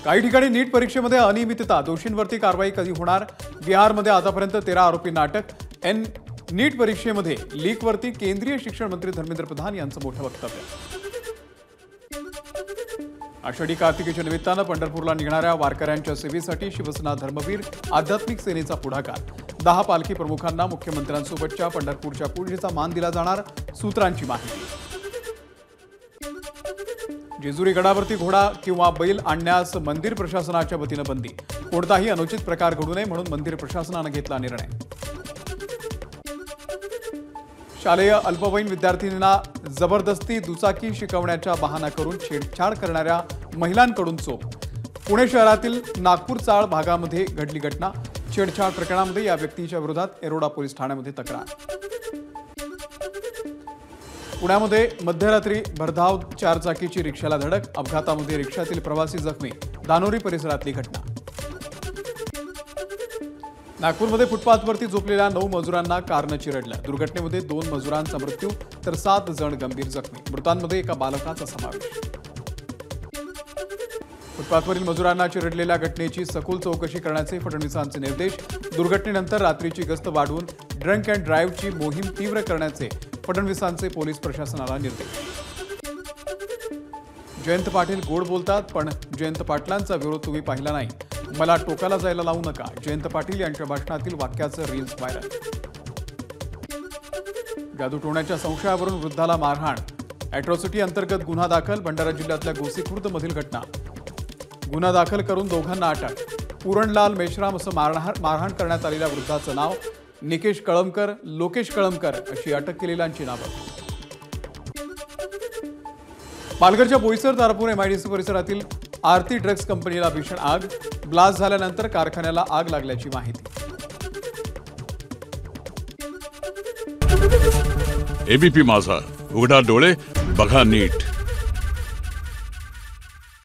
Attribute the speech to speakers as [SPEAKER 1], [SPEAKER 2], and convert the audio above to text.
[SPEAKER 1] काही ठिकाणी नीट परीक्षेमध्ये अनियमितता, दोषींवरती कारवाई कधी होणार? बिहारमध्ये आतापर्यंत 13 आरोपींना अटक। नीट परीक्षेमध्ये लीकवरती केंद्रीय शिक्षण मंत्री धर्मेंद्र प्रधान यांचं मोठं वक्तव्य। आषाढी कार्तिकीच्या निमित्तानं पंढरपूरला निघणाऱ्या वारकऱ्यांच्या सेवेसाठी शिवसेना धर्मवीर आध्यात्मिक सेनेचा पुढाकार। 10 पालखी प्रमुखांना मुख्यमंत्र्यांसोबतच्या पंढरपूरच्या पूजेचा मान दिला जाणार, सूत्रांची माहिती। जेजुरी गडावरती घोडा किंवा बैल आणण्यास मंदिर प्रशासनाच्या वतीनं बंदी। कोणताही अनुचित प्रकार घडू नये म्हणून मंदिर प्रशासनानं घेतला निर्णय। शालेय अल्पवयीन विद्यार्थिनींना जबरदस्ती दुचाकी शिकवण्याचा बहाणा करून छेडछाड करणाऱ्या महिलांकडून चोप। पुणे शहरातील नागपूर चाळ भागामध्ये घडली घटना। छेडछाड प्रकरणामध्ये या व्यक्तीच्या विरोधात एरोडा पोलीस ठाण्यामध्ये तक्रार। पुण्यामध्ये मध्यरात्री भरधाव चारचाकीची रिक्षाला धडक, अपघातामध्ये रिक्षातील प्रवासी जखमी। दानोरी परिसरातली घटना। नागपूरमध्ये फुटपाथवरती झोपलेल्या 9 मजुरांना कारनं चिरडलं। दुर्घटनेमध्ये 2 मजुरांचा मृत्यू तर 7 जण गंभीर जखमी। मृतांमध्ये एका बालकाचा समावेश। फुटपाथवरील मजुरांना चिरडलेल्या घटनेची सखोल चौकशी करण्याचे फडणवीसांचे निर्देश। दुर्घटनेनंतर रात्रीची गस्त वाढवून ड्रंक अँड ड्राईव्हची मोहीम तीव्र करण्याचे फडणवीसांचे पोलीस प्रशासनाला निर्देश। जयंत पाटील गोड बोलतात, पण जयंत पाटलांचा विरोध तुम्ही पाहिला नाही। मला टोकाला जायला लावू नका, जयंत पाटील यांच्या भाषणातील वाक्याचं रील्स व्हायरल। जादूटोण्याच्या संशयावरून वृद्धाला मारहाण, अॅट्रॉसिटी अंतर्गत गुन्हा दाखल। भंडारा जिल्ह्यातल्या गोसीखुर्द मधील घटना। गुन्हा दाखल करून दोघांना अटक। पूरणलाल मेश्राम असं मारहाण करण्यात आलेल्या वृद्धाचं नाव निकेश कळमकर, लोकेश कळमकर अशी अटक केलेल्यांची नावं। पालघरच्या बोईसर तारापूर MIDC परिसरातील आरती ड्रग्ज कंपनीला भीषण आग। ब्लास्ट झाल्यानंतर कारखान्याला आग लागल्याची माहिती।
[SPEAKER 2] ABP माझा, उघडा डोळे बघा नीट।